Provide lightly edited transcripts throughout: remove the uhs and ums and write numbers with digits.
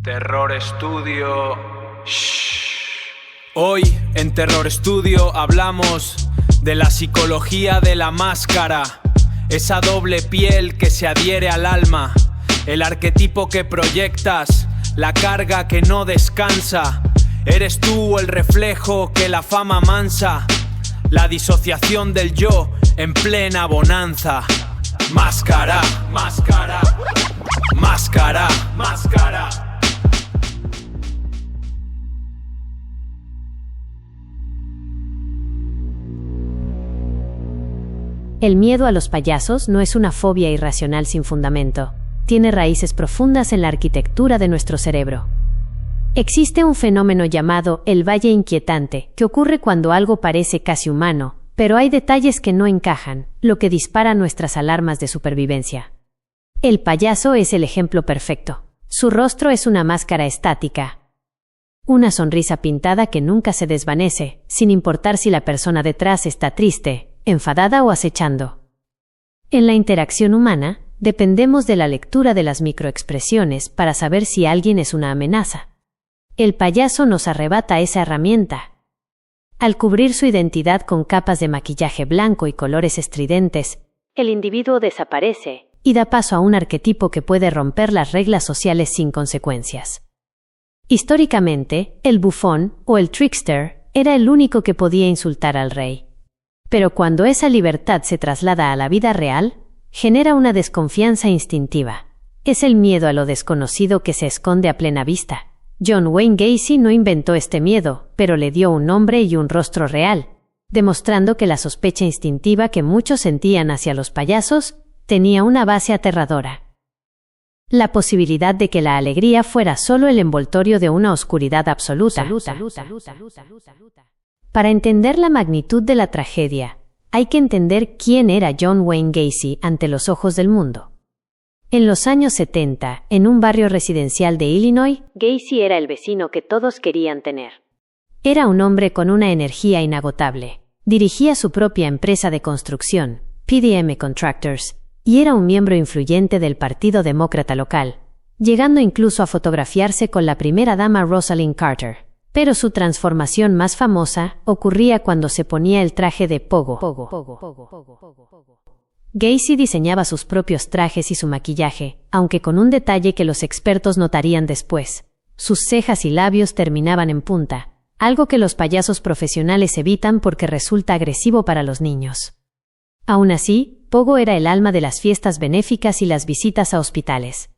Terror Studio. Hoy en Terror Studio hablamos de la psicología de la máscara, esa doble piel que se adhiere al alma, el arquetipo que proyectas, la carga que no descansa. Eres tú el reflejo que la fama mansa, la disociación del yo en plena bonanza. Máscara, máscara, máscara, máscara. El miedo a los payasos no es una fobia irracional sin fundamento. Tiene raíces profundas en la arquitectura de nuestro cerebro. Existe un fenómeno llamado el valle inquietante, que ocurre cuando algo parece casi humano, pero hay detalles que no encajan, lo que dispara nuestras alarmas de supervivencia. El payaso es el ejemplo perfecto. Su rostro es una máscara estática. Una sonrisa pintada que nunca se desvanece, sin importar si la persona detrás está triste, enfadada o acechando. En la interacción humana, dependemos de la lectura de las microexpresiones para saber si alguien es una amenaza. El payaso nos arrebata esa herramienta. Al cubrir su identidad con capas de maquillaje blanco y colores estridentes, el individuo desaparece y da paso a un arquetipo que puede romper las reglas sociales sin consecuencias. Históricamente, el bufón o el trickster era el único que podía insultar al rey. Pero cuando esa libertad se traslada a la vida real, genera una desconfianza instintiva. Es el miedo a lo desconocido que se esconde a plena vista. John Wayne Gacy no inventó este miedo, pero le dio un nombre y un rostro real, demostrando que la sospecha instintiva que muchos sentían hacia los payasos tenía una base aterradora. La posibilidad de que la alegría fuera solo el envoltorio de una oscuridad absoluta. Para entender la magnitud de la tragedia, hay que entender quién era John Wayne Gacy ante los ojos del mundo. En los años 70, en un barrio residencial de Illinois, Gacy era el vecino que todos querían tener. Era un hombre con una energía inagotable. Dirigía su propia empresa de construcción, PDM Contractors, y era un miembro influyente del Partido Demócrata local, llegando incluso a fotografiarse con la primera dama Rosalynn Carter. Pero su transformación más famosa ocurría cuando se ponía el traje de Pogo. Gacy diseñaba sus propios trajes y su maquillaje, aunque con un detalle que los expertos notarían después. Sus cejas y labios terminaban en punta, algo que los payasos profesionales evitan porque resulta agresivo para los niños. Aún así, Pogo era el alma de las fiestas benéficas y las visitas a hospitales.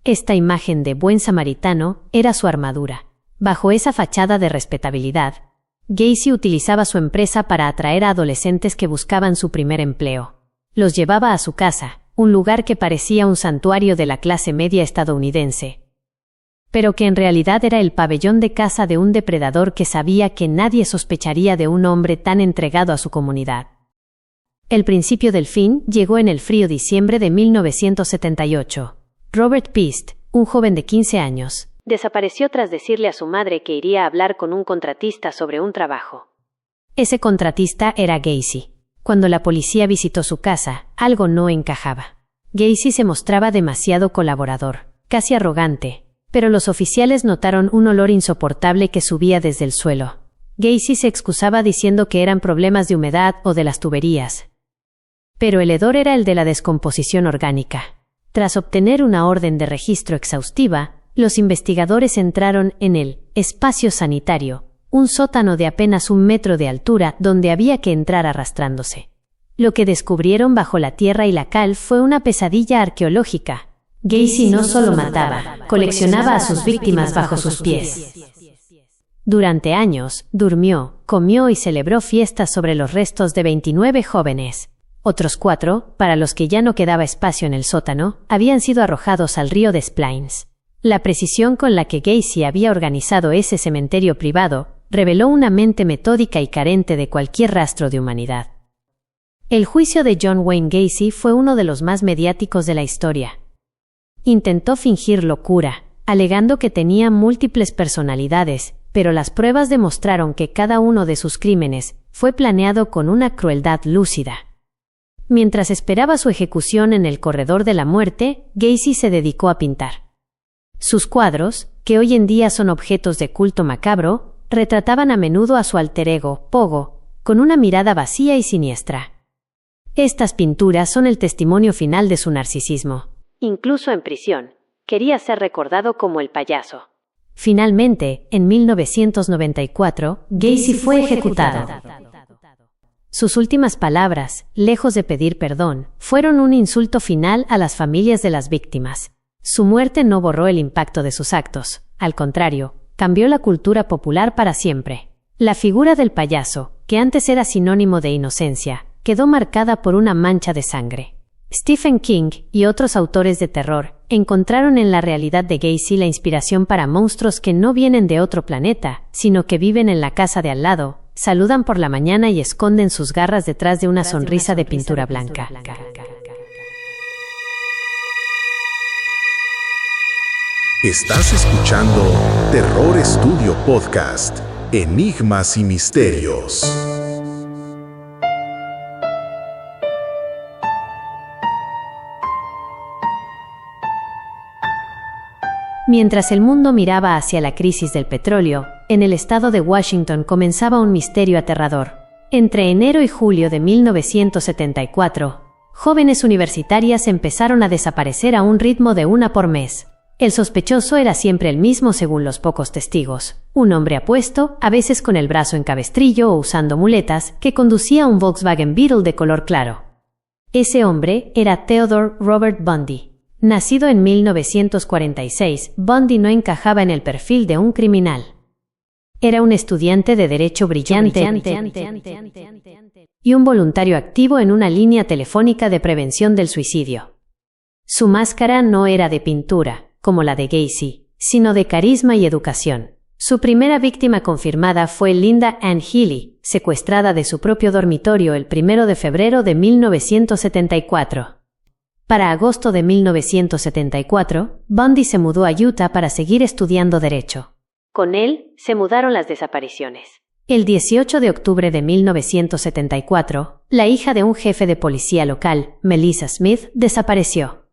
Esta imagen de buen samaritano era su armadura. Bajo esa fachada de respetabilidad, Gacy utilizaba su empresa para atraer a adolescentes que buscaban su primer empleo. Los llevaba a su casa, un lugar que parecía un santuario de la clase media estadounidense, pero que en realidad era el pabellón de caza de un depredador que sabía que nadie sospecharía de un hombre tan entregado a su comunidad. El principio del fin llegó en el frío diciembre de 1978. Robert Pist, un joven de 15 años, desapareció tras decirle a su madre que iría a hablar con un contratista sobre un trabajo. Ese contratista era Gacy. Cuando la policía visitó su casa, algo no encajaba. Gacy se mostraba demasiado colaborador, casi arrogante, pero los oficiales notaron un olor insoportable que subía desde el suelo. Gacy se excusaba diciendo que eran problemas de humedad o de las tuberías. Pero el hedor era el de la descomposición orgánica. Tras obtener una orden de registro exhaustiva, los investigadores entraron en el espacio sanitario, un sótano de apenas 1 metro de altura donde había que entrar arrastrándose. Lo que descubrieron bajo la tierra y la cal fue una pesadilla arqueológica. Gacy no solo mataba, coleccionaba a sus víctimas bajo sus pies. Durante años, durmió, comió y celebró fiestas sobre los restos de 29 jóvenes. Otros 4, para los que ya no quedaba espacio en el sótano, habían sido arrojados al río Des Plaines. La precisión con la que Gacy había organizado ese cementerio privado reveló una mente metódica y carente de cualquier rastro de humanidad. El juicio de John Wayne Gacy fue uno de los más mediáticos de la historia. Intentó fingir locura, alegando que tenía múltiples personalidades, pero las pruebas demostraron que cada uno de sus crímenes fue planeado con una crueldad lúcida. Mientras esperaba su ejecución en el corredor de la muerte, Gacy se dedicó a pintar. Sus cuadros, que hoy en día son objetos de culto macabro, retrataban a menudo a su alter ego, Pogo, con una mirada vacía y siniestra. Estas pinturas son el testimonio final de su narcisismo. Incluso en prisión, quería ser recordado como el payaso. Finalmente, en 1994, Gacy fue ejecutado. Sus últimas palabras, lejos de pedir perdón, fueron un insulto final a las familias de las víctimas. Su muerte no borró el impacto de sus actos, al contrario, cambió la cultura popular para siempre. La figura del payaso, que antes era sinónimo de inocencia, quedó marcada por una mancha de sangre. Stephen King y otros autores de terror encontraron en la realidad de Gacy la inspiración para monstruos que no vienen de otro planeta, sino que viven en la casa de al lado, saludan por la mañana y esconden sus garras detrás de una sonrisa de pintura blanca. Estás escuchando Terror Studio Podcast, Enigmas y Misterios. Mientras el mundo miraba hacia la crisis del petróleo, en el estado de Washington comenzaba un misterio aterrador. Entre enero y julio de 1974, jóvenes universitarias empezaron a desaparecer a un ritmo de una por mes. El sospechoso era siempre el mismo según los pocos testigos, un hombre apuesto, a veces con el brazo en cabestrillo o usando muletas, que conducía un Volkswagen Beetle de color claro. Ese hombre era Theodore Robert Bundy. Nacido en 1946, Bundy no encajaba en el perfil de un criminal. Era un estudiante de derecho brillante y un voluntario activo en una línea telefónica de prevención del suicidio. Su máscara no era de pintura, como la de Gacy, sino de carisma y educación. Su primera víctima confirmada fue Linda Ann Healy, secuestrada de su propio dormitorio el 1 de febrero de 1974. Para agosto de 1974, Bundy se mudó a Utah para seguir estudiando Derecho. Con él, se mudaron las desapariciones. El 18 de octubre de 1974, la hija de un jefe de policía local, Melissa Smith, desapareció.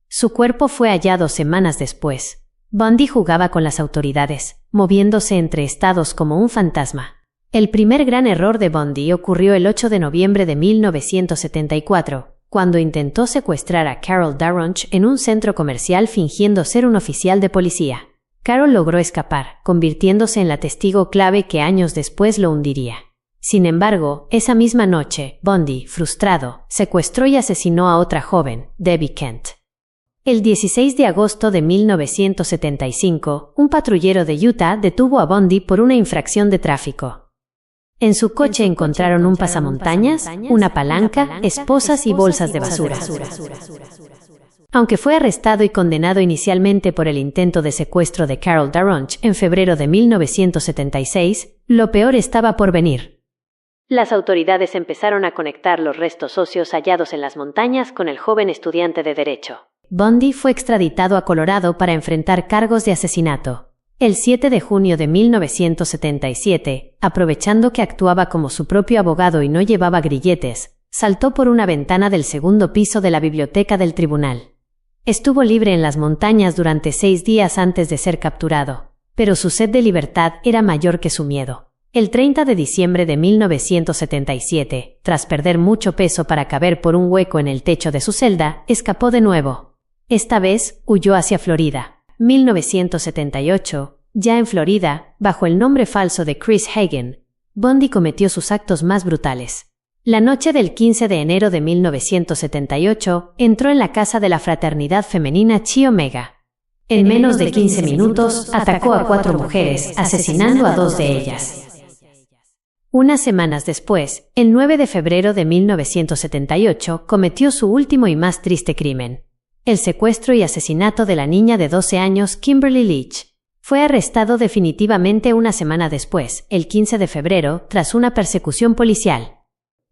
Su cuerpo fue hallado semanas después. Bundy jugaba con las autoridades, moviéndose entre estados como un fantasma. El primer gran error de Bundy ocurrió el 8 de noviembre de 1974. Cuando intentó secuestrar a Carol Darronch en un centro comercial fingiendo ser un oficial de policía. Carol logró escapar, convirtiéndose en la testigo clave que años después lo hundiría. Sin embargo, esa misma noche, Bundy, frustrado, secuestró y asesinó a otra joven, Debbie Kent. El 16 de agosto de 1975, un patrullero de Utah detuvo a Bundy por una infracción de tráfico. En su coche encontraron un pasamontañas, una palanca, esposas y bolsas de basura. Aunque fue arrestado y condenado inicialmente por el intento de secuestro de Carol Darronch en febrero de 1976, lo peor estaba por venir. Las autoridades empezaron a conectar los restos óseos hallados en las montañas con el joven estudiante de Derecho. Bundy fue extraditado a Colorado para enfrentar cargos de asesinato. El 7 de junio de 1977, aprovechando que actuaba como su propio abogado y no llevaba grilletes, saltó por una ventana del segundo piso de la biblioteca del tribunal. Estuvo libre en las montañas durante 6 días antes de ser capturado, pero su sed de libertad era mayor que su miedo. El 30 de diciembre de 1977, tras perder mucho peso para caber por un hueco en el techo de su celda, escapó de nuevo. Esta vez, huyó hacia Florida. 1978, ya en Florida, bajo el nombre falso de Chris Hagen, Bundy cometió sus actos más brutales. La noche del 15 de enero de 1978, entró en la casa de la fraternidad femenina Chi Omega. En menos de 15 minutos, atacó a 4 mujeres, asesinando a 2 de ellas. Unas semanas después, el 9 de febrero de 1978, cometió su último y más triste crimen. El secuestro y asesinato de la niña de 12 años Kimberly Leach. Fue arrestado definitivamente una semana después, el 15 de febrero, tras una persecución policial.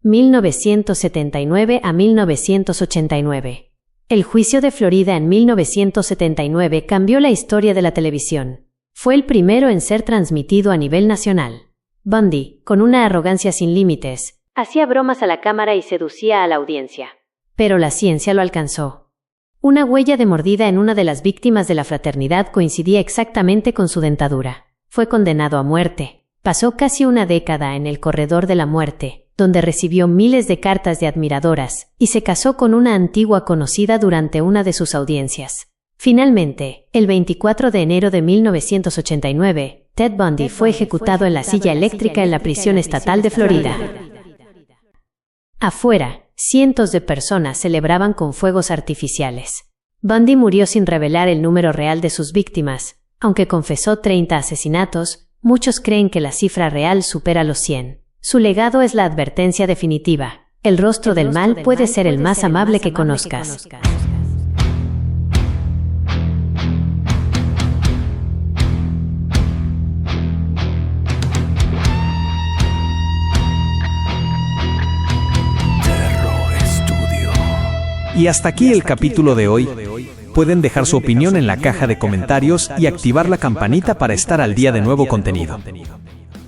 1979 a 1989. El juicio de Florida en 1979 cambió la historia de la televisión. Fue el primero en ser transmitido a nivel nacional. Bundy, con una arrogancia sin límites, hacía bromas a la cámara y seducía a la audiencia. Pero la ciencia lo alcanzó. Una huella de mordida en una de las víctimas de la fraternidad coincidía exactamente con su dentadura. Fue condenado a muerte. Pasó casi una década en el corredor de la muerte, donde recibió miles de cartas de admiradoras, y se casó con una antigua conocida durante una de sus audiencias. Finalmente, el 24 de enero de 1989, Ted Bundy fue ejecutado en la silla eléctrica en la prisión estatal de Florida. Afuera, cientos de personas celebraban con fuegos artificiales. Bundy murió sin revelar el número real de sus víctimas. Aunque confesó 30 asesinatos, muchos creen que la cifra real supera los 100. Su legado es la advertencia definitiva. El rostro del mal puede ser el más amable que conozcas. Y hasta aquí el capítulo de hoy. Pueden dejar su opinión en la caja de comentarios y activar la campanita para estar al día de nuevo contenido.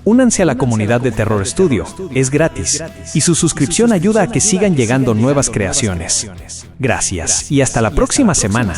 Únanse a la comunidad de Terror Studio, es gratis, y su suscripción ayuda a que sigan llegando nuevas creaciones. Gracias, y hasta la próxima semana.